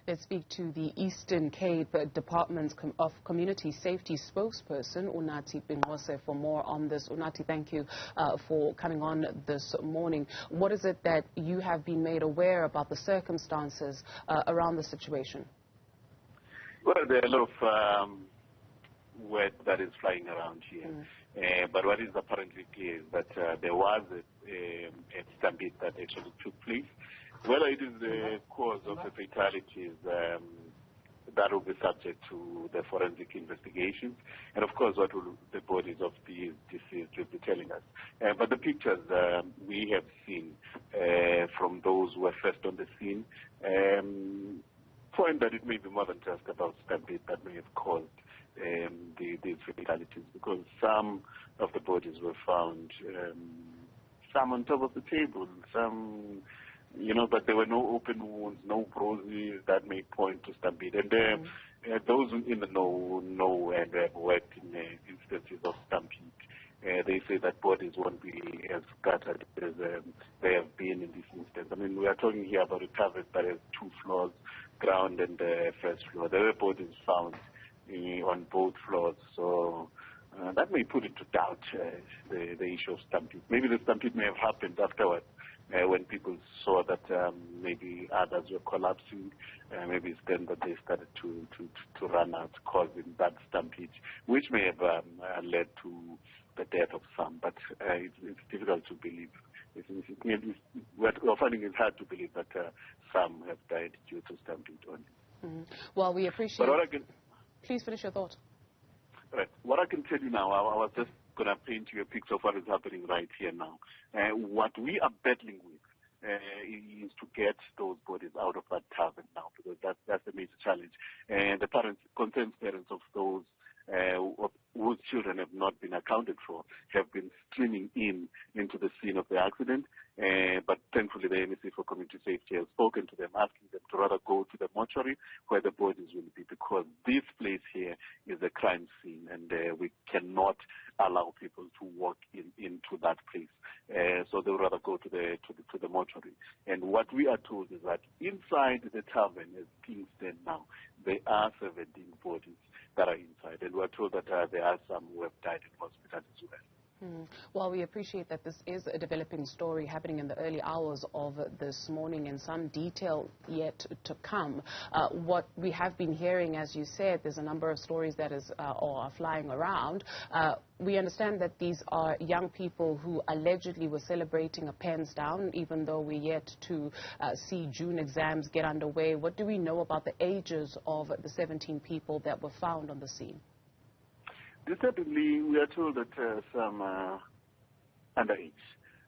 Let's speak to the Eastern Cape Department of Community Safety spokesperson, Unathi Binqose, for more on this. Unathi, thank you for coming on this morning. What is it that you have been made aware about the circumstances around the situation? Well, there are a lot of word that is flying around here. But what is apparently clear is that there was a stampede that actually took place. Whether it is the cause of the fatalities, that will be subject to the forensic investigations, and of course what will the bodies of the deceased will be telling us. But the pictures we have seen from those who were first on the scene point that it may be more than just about stampede that may have caused these fatalities, because some of the bodies were found, some on top of the table, some, but there were no open wounds, no bruises that may point to stampede. And those in the know and have worked in instances of stampede, they say that bodies won't be as scattered as they have been in this instance. I mean, we are talking here about a tavern that has 2 floors, ground and first floor. There were bodies found on both floors, so that may put into doubt the issue of stampede. Maybe the stampede may have happened afterwards when people saw that maybe others were collapsing. Maybe it's then that they started to run out, causing that stampede, which may have led to the death of some. But it's difficult to believe. We're finding it hard to believe that some have died due to stampede only. Well, we appreciate... Please finish your thought. Right. What I can tell you now, I was just going to paint you a picture of what is happening right here now. What we are battling with is to get those bodies out of that tavern now, because that's the major challenge. And the concerned parents of those whose children have not been accounted for have been streaming into the scene of the accident. But thankfully, the MEC for Community Safety has spoken to them, asking them to rather go to the mortuary where the bodies will be, because this place here is a crime scene, and we cannot allow people to walk into that place. So they would rather go to the mortuary. And what we are told is that inside the tavern, as things stand now, there are 17 bodies that are inside, and we are told that there are some who have died in hospital as well. Well, we appreciate that this is a developing story happening in the early hours of this morning, and some detail yet to come. What we have been hearing, as you said, there's a number of stories that are flying around. We understand that these are young people who allegedly were celebrating a pens down, even though we're yet to see June exams get underway. What do we know about the ages of the 17 people that were found on the scene? Certainly, we are told that some are underage.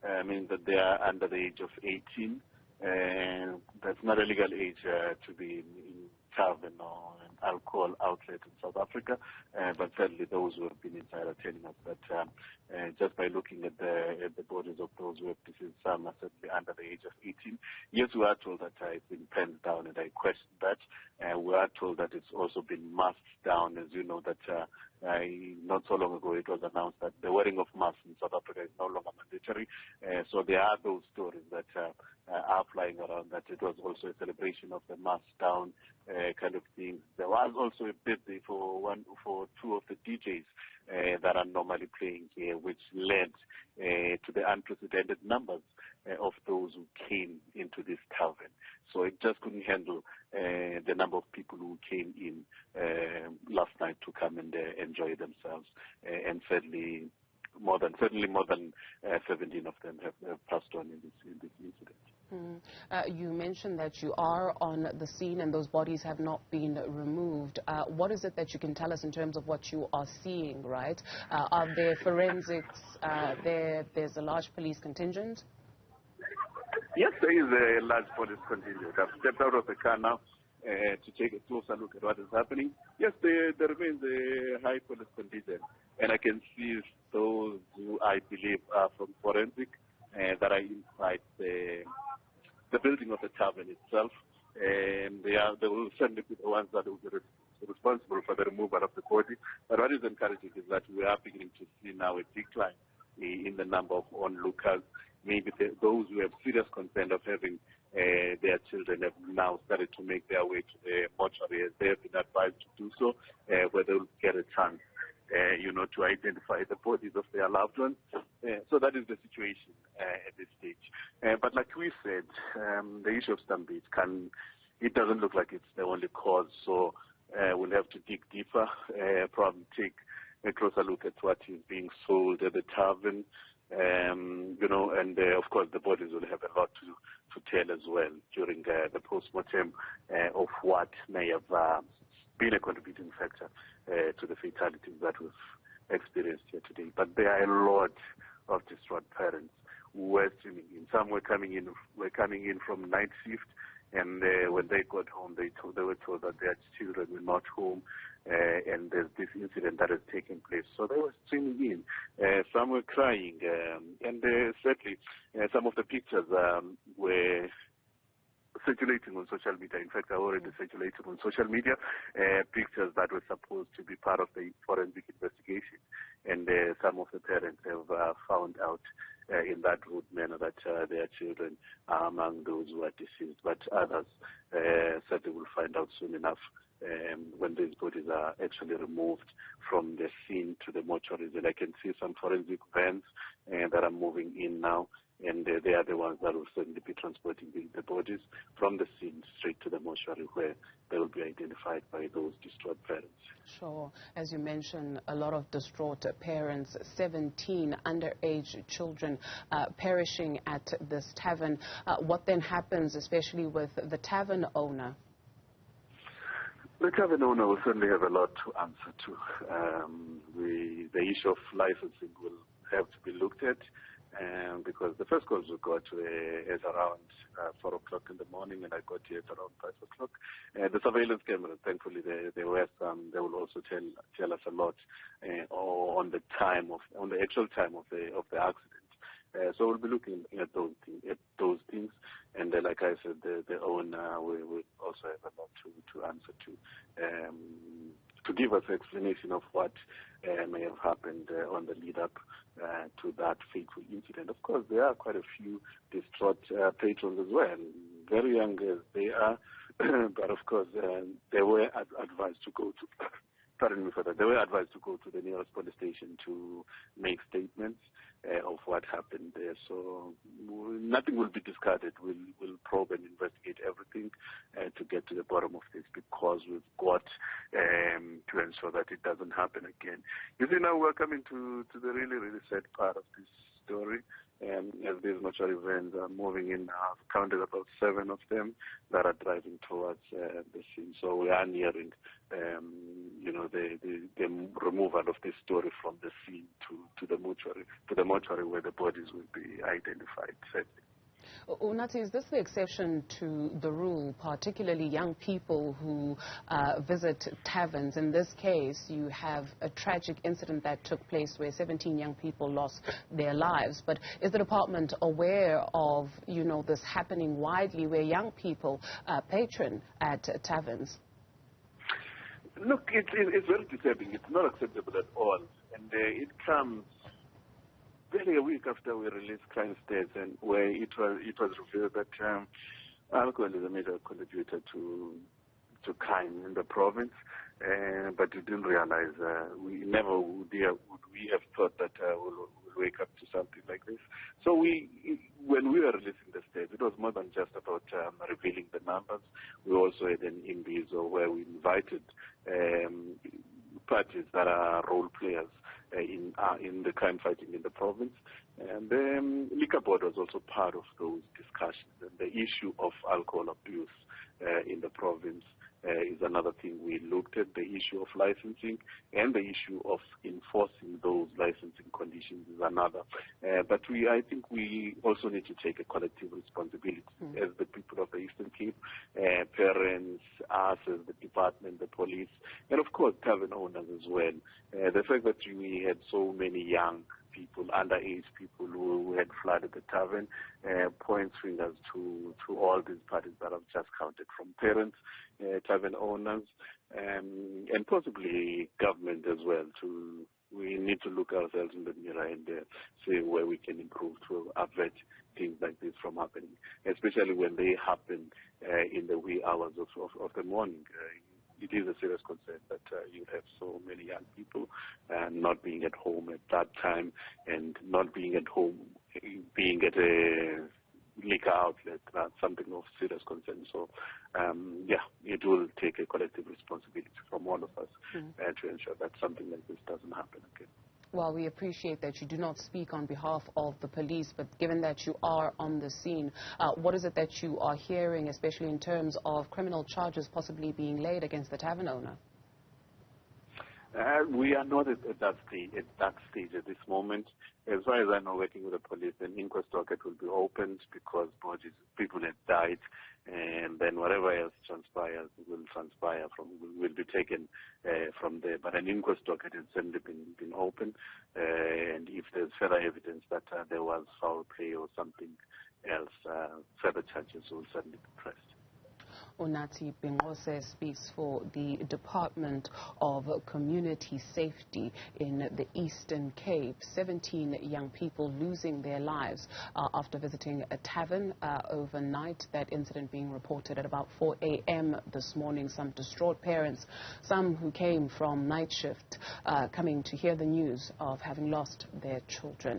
I mean that they are under the age of 18, and that's not a legal age to be in tavern or an alcohol outlet in South Africa. But certainly, those who have been inside are telling us that just by looking at the bodies of those who have deceased, some are certainly under the age of 18. Yes, we are told that it's been pens down, and I question that. We are told that it's also been masks down. As you know, that not so long ago it was announced that the wearing of masks in South Africa is no longer mandatory. So there are those stories that are flying around, that it was also a celebration of the mask down kind of thing. There was also a birthday for 2 of the DJs that are normally playing here, which led to the unprecedented numbers of those who came into this tavern. So it just couldn't handle the number of people who came in last night to come and enjoy themselves. And certainly more than 17 of them have passed on in this incident. You mentioned that you are on the scene and those bodies have not been removed. What is it that you can tell us in terms of what you are seeing, right? Are there forensics? There's a large police contingent? Yes, there is a large police contingent. I've stepped out of the car now to take a closer look at what is happening. Yes, there remains a high police contingent, and I can see those who I believe are from forensic that are inside the building of the tavern itself, and they will certainly be the ones that will be responsible for the removal of the body. But what is encouraging is that we are beginning to see now a decline in the number of onlookers. Maybe those who have serious concern of having their children have now started to make their way to the mortuary as they have been advised to do so, where they will get a chance, to identify the bodies of their loved ones. So that is the situation at this stage. But like we said, the issue of stampede it doesn't look like it's the only cause, so we'll have to dig deeper, probably take a closer look at what is being sold at the tavern, and of course the bodies will have a lot to tell as well during the post-mortem of what may have been a contributing factor to the fatalities that we've experienced here today. But there are a lot of distraught parents who were streaming in. Some were coming in from night shift, and when they got home, they were told that their children were not home, and there's this incident that has taken place. So they were streaming in. Some were crying, and certainly some of the pictures were circulating on social media. In fact, I already circulated on social media pictures that were supposed to be part of the forensic investigation, and some of the parents have found out in that rude manner that their children are among those who are deceased, but others said they will find out soon enough when these bodies are actually removed from the scene to the mortuaries. And I can see some forensic vans that are moving in now, and they are the ones that will certainly be transporting the bodies from the scene straight to the mortuary, where they will be identified by those distraught parents. Sure. As you mentioned, a lot of distraught parents, 17 underage children perishing at this tavern. What then happens, especially with the tavern owner? The tavern owner will certainly have a lot to answer to. The issue of licensing will have to be looked at, because the first calls we got is around 4 o'clock in the morning, and I got here at around 5 o'clock. The surveillance cameras, thankfully, there were some. They will also tell us a lot on the actual time of the accident. So we'll be looking at those things, and like I said, the owner will also have a lot to answer to give us an explanation of what may have happened on the lead up to that fateful incident. Of course, there are quite a few distraught patrons as well, very young as they are, but of course they were advised to go to. Pardon me for that. They were advised to go to the nearest police station to make statements of what happened there. So nothing will be discarded. We'll probe and investigate everything to get to the bottom of this, because we've got to ensure that it doesn't happen again. You see, now we're coming to the really, really sad part of this story. As these mortuary vans are moving in, I've counted about 7 of them that are driving towards the scene. So we are nearing, the removal of this story from the scene to the mortuary where the bodies will be identified. Unathi, is this the exception to the rule, particularly young people who visit taverns? In this case, you have a tragic incident that took place where 17 young people lost their lives. But is the department aware of, this happening widely, where young people patron at taverns? Look, it's very disturbing. It's not acceptable at all. And it comes barely a week after we released Crime Stats, and where it was revealed that alcohol is a major contributor to crime in the province, but we didn't realize, we never would we have thought that we'll wake up to something like this. So when we were releasing the stats, it was more than just about revealing the numbers. We also had an imbizo where we invited parties that are role players in the crime fighting in the province. And the liquor board was also part of those discussions. And the issue of alcohol abuse in the province is another thing we looked at. The issue of licensing and the issue of enforcing those licensing conditions is another. But I think we also need to take a collective responsibility as the people of the Eastern Cape, parents, us as the department, the police, and of course tavern owners as well. The fact that we had so many young people, underage people who had flooded the tavern, points fingers to all these parties that I've just counted, from parents, tavern owners, and possibly government as well, to we need to look ourselves in the mirror and see where we can improve to avert things like this from happening, especially when they happen in the wee hours of the morning. It is a serious concern that you have so many young people not being at home at that time, and not being at home, being at a liquor outlet. That's something of serious concern. So, it will take a collective responsibility from all of us to ensure that something like this doesn't happen again. Well, we appreciate that you do not speak on behalf of the police, but given that you are on the scene, what is it that you are hearing, especially in terms of criminal charges possibly being laid against the tavern owner? We are not at that stage at this moment. As far as I know, working with the police, an inquest docket will be opened because people have died, and then whatever else transpires will be taken from there. But an inquest docket has certainly been opened, and if there's further evidence that there was foul play or something else, further charges will certainly be pressed. Unathi Binqose speaks for the Department of Community Safety in the Eastern Cape. 17 young people losing their lives after visiting a tavern overnight. That incident being reported at about 4 a.m. this morning. Some distraught parents, some who came from night shift, coming to hear the news of having lost their children.